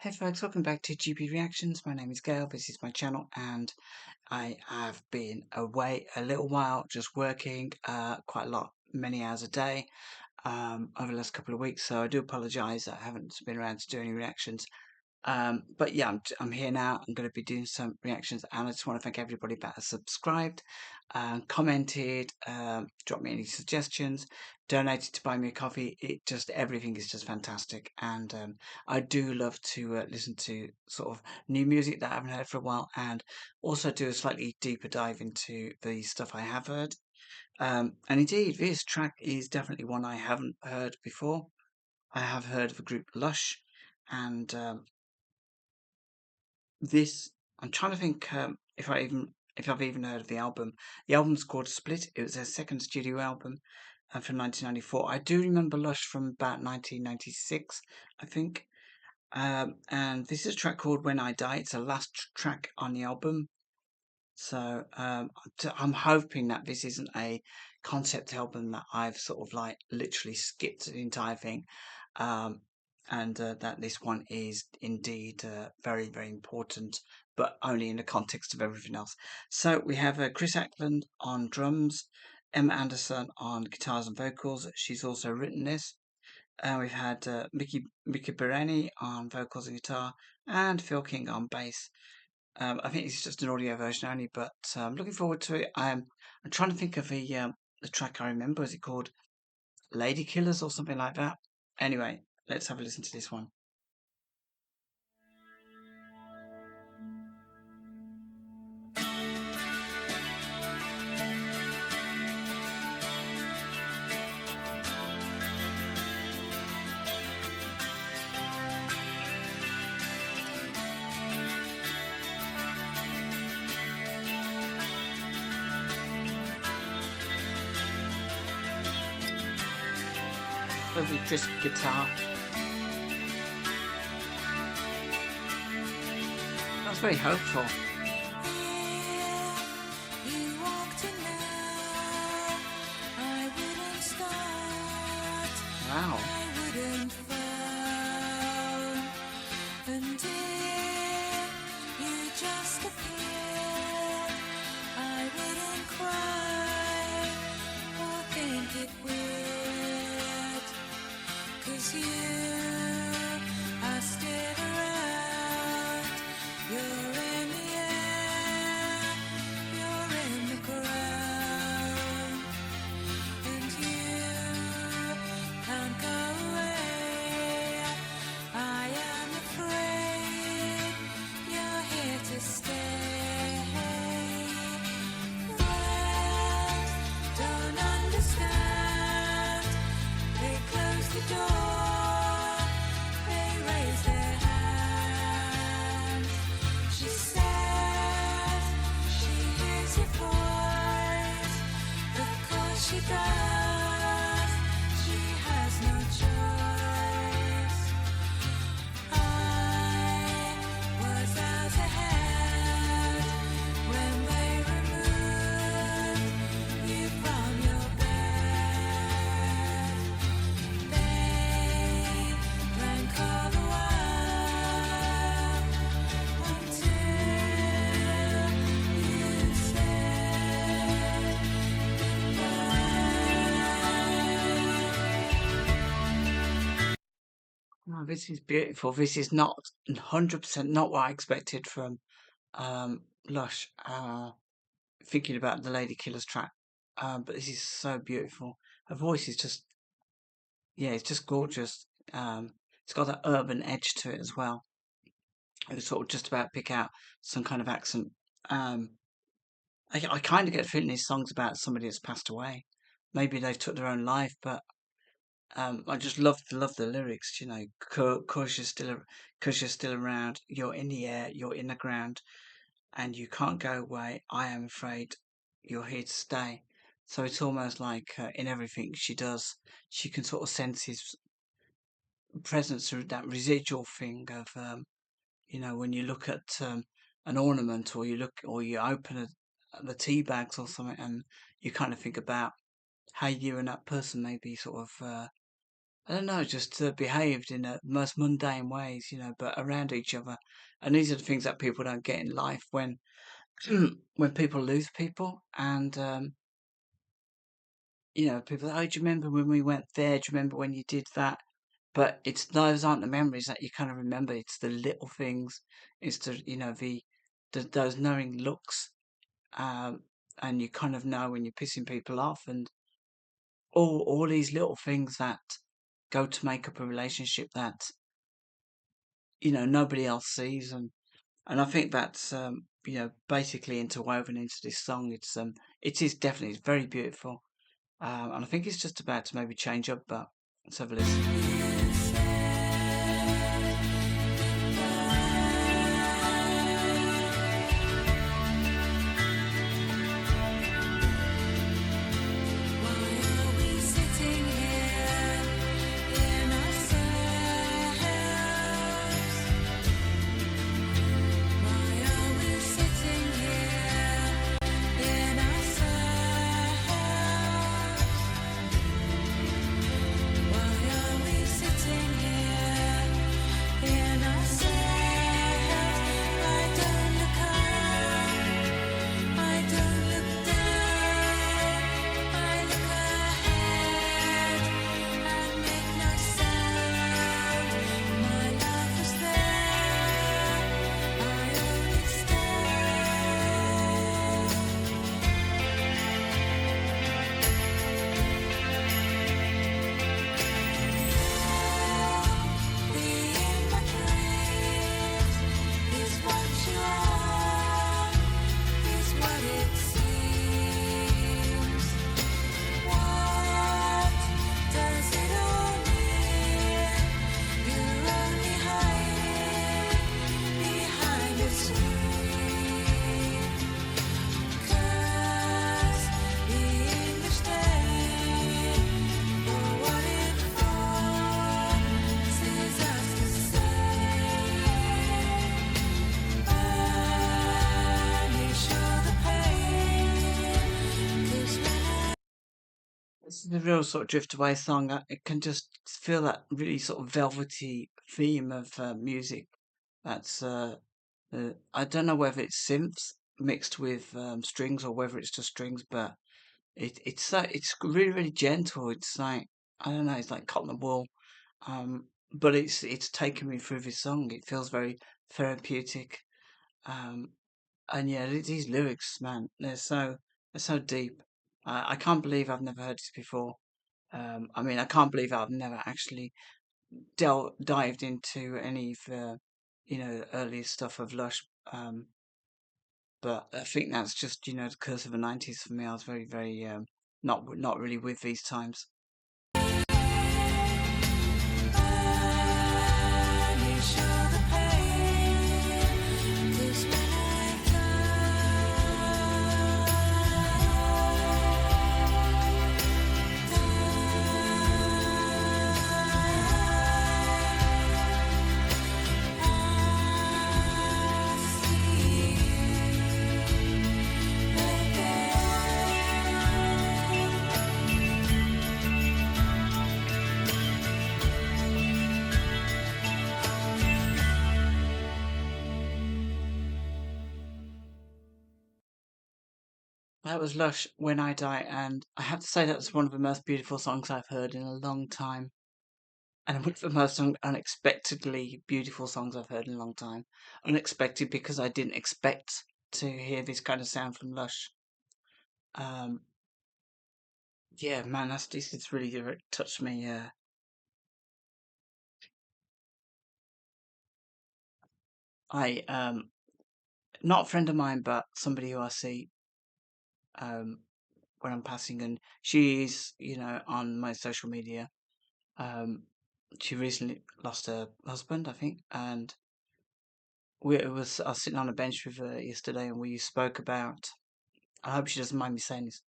Hey folks, welcome back to GB Reactions. My name is Gail, this is my channel, and I have been away a little while, just working quite a lot, many hours a day over the last couple of weeks, so I do apologise that I haven't been around to do any reactions. But yeah, I'm here now. I'm going to be doing some reactions, and I just want to thank everybody that has subscribed, commented, dropped me any suggestions, donated to buy me a coffee. Everything is just fantastic, and I do love to listen to sort of new music that I haven't heard for a while, and also do a slightly deeper dive into the stuff I have heard. And indeed, this track is definitely one I haven't heard before. I have heard of the group Lush, and this I'm trying to think if I've even heard of the album. The album's called Split. It was their second studio album from 1994. I do remember Lush from about 1996, I think. And this is a track called When I Die. It's the last track on the album. So I'm hoping that this isn't a concept album that I've sort of like literally skipped the entire thing, um, and that this one is indeed very, very important, but only in the context of everything else. So we have Chris Ackland on drums, Emma Anderson on guitars and vocals. She's also written this. We've had Mickey Bereni on vocals and guitar, and Phil King on bass. I think it's just an audio version only, but I'm looking forward to it. I'm trying to think of the track I remember. Is it called Lady Killers or something like that? Anyway, let's have a listen to this one. Lovely crisp guitar. That's very hopeful. Wow. Cause you are still around. You're in the air, you're in the ground, and you can't go away. I am afraid you're here to stay. Friends don't understand. They close the door, they raise their hands. She says she hears your voice. Of course she does, she has no choice. I was out ahead when they removed you from your bed. They drank all the while until you said Oh, this is beautiful. This is not 100% not what I expected from Lush. Thinking about the Lady Killers track, but this is so beautiful. Her voice is just, yeah, it's just gorgeous. It's got that urban edge to it as well. I could sort of just about pick out some kind of accent. Um, I kind of get the feeling this song's about somebody that's passed away. Maybe they've took their own life, but I just love the lyrics. You know, cause you're still around. You're in the air. You're in the ground, and you can't go away. I am afraid you're here to stay. So it's almost like in everything she does, she can sort of sense his presence through that residual thing of you know, when you look at an ornament, or you open the tea bags or something, and you kind of think about how you and that person maybe sort of I don't know, just behaved in the most mundane ways, but around each other. And these are the things that people don't get in life when when people lose people, and people, oh, do you remember when we went there? Do you remember when you did that? But it's those aren't the memories that you kind of remember. It's the little things. It's the those knowing looks, um, and you kind of know when you're pissing people off, and all these little things that go to make up a relationship that nobody else sees, and I think that's basically interwoven into this song. It is definitely, it's very beautiful, and I think it's just about to maybe change up, but let's have a listen. This is a real sort of drift away song. It can just feel that really sort of velvety theme of music. That's I don't know whether it's synths mixed with strings or whether it's just strings, but it's really really gentle. It's like, I don't know, it's like cotton wool. But it's taken me through this song. It feels very therapeutic. Um, and yeah, these lyrics, man, they're so deep. I can't believe I've never heard this before. I mean, I can't believe I've never actually dived into any of the, earlier stuff of Lush. But I think that's just, the curse of the 90s for me. I was very, very, not really with these times. That was Lush, When I Die, and I have to say that's one of the most beautiful songs I've heard in a long time. And one of the most unexpectedly beautiful songs I've heard in a long time. Unexpected because I didn't expect to hear this kind of sound from Lush. Um, yeah, man, this really touched me. I not a friend of mine, but somebody who I see um when I'm passing, and she's on my social media. Um, she recently lost her husband, I think, and I was sitting on a bench with her yesterday, and we spoke about. I hope she doesn't mind me saying this.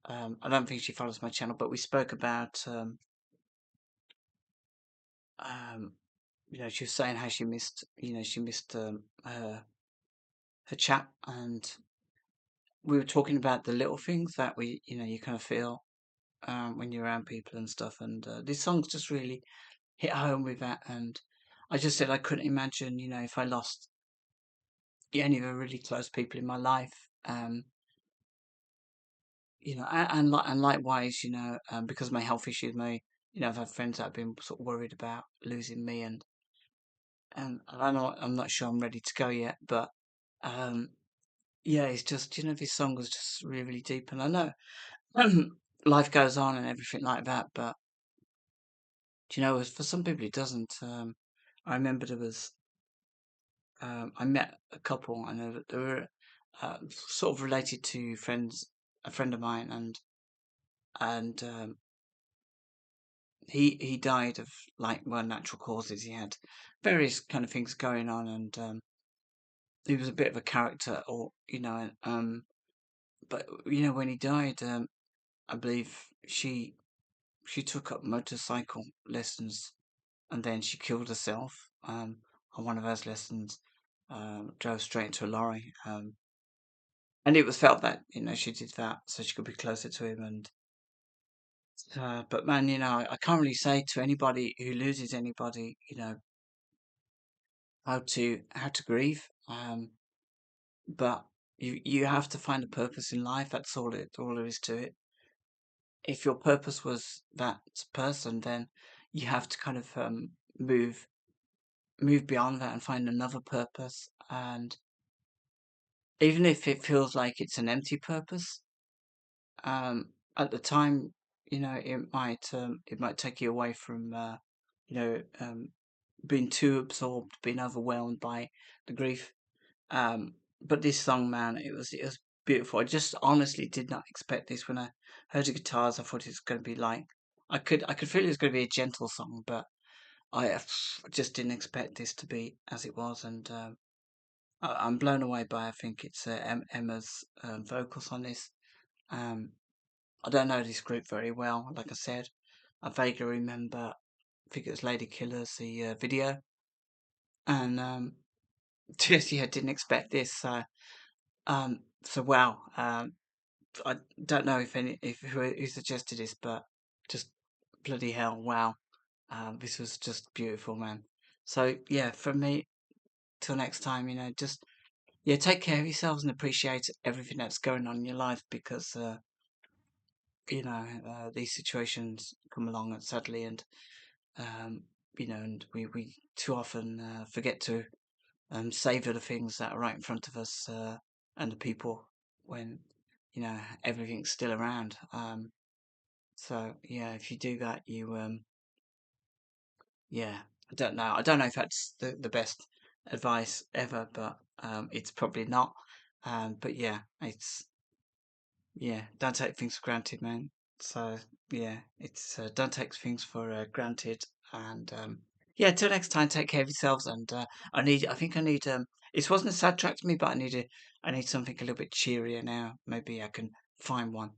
I don't think she follows my channel, but we spoke about. Um, she was saying how she missed her chat, and we were talking about the little things that you kind of feel. when you're around people and stuff. And this song's just really hit home with that. And I just said I couldn't imagine, if I lost any of the really close people in my life. And likewise, because of my health issues, I've had friends that have been sort of worried about losing me, and I'm not sure I'm ready to go yet, but um, yeah, it's just this song was just really, really deep, and I know life goes on and everything like that, but for some people it doesn't. I remember I met a couple. I know that they were sort of related to a friend of mine, and he died of like well natural causes. He had various kind of things going on, and he was a bit of a character, or but when he died, I believe she took up motorcycle lessons, and then she killed herself on one of those lessons. Drove straight into a lorry, and it was felt that she did that so she could be closer to him. And but man, I can't really say to anybody who loses anybody, how to grieve. But you have to find a purpose in life. That's all there is to it. If your purpose was that person, then you have to kind of move move beyond that and find another purpose. And even if it feels like it's an empty purpose, at the time, it might take you away from you know being too absorbed, being overwhelmed by the grief. But this song, man, it was beautiful. I just honestly did not expect this when I heard the guitars. I thought it was going to be like I could feel it was going to be a gentle song, but I just didn't expect this to be as it was, and I'm blown away by. I think it's Emma's vocals on this. Um, I don't know this group very well. Like I said, I vaguely remember. I think it was Lady Killers, the video, and just yeah, didn't expect this. So wow. I don't know if who suggested this, but just bloody hell, wow. This was just beautiful, man. So yeah, from me till next time, just yeah, take care of yourselves and appreciate everything that's going on in your life because these situations come along and sadly, and um, and we too often forget to savor the things that are right in front of us and the people when everything's still around. So yeah, if you do that, yeah, I don't know if that's the best advice ever, but it's probably not. But yeah, don't take things for granted, man. So yeah, it's don't take things for granted, and yeah, till next time, take care of yourselves. And I think I need it wasn't a sad track to me, but I need something a little bit cheerier now. Maybe I can find one.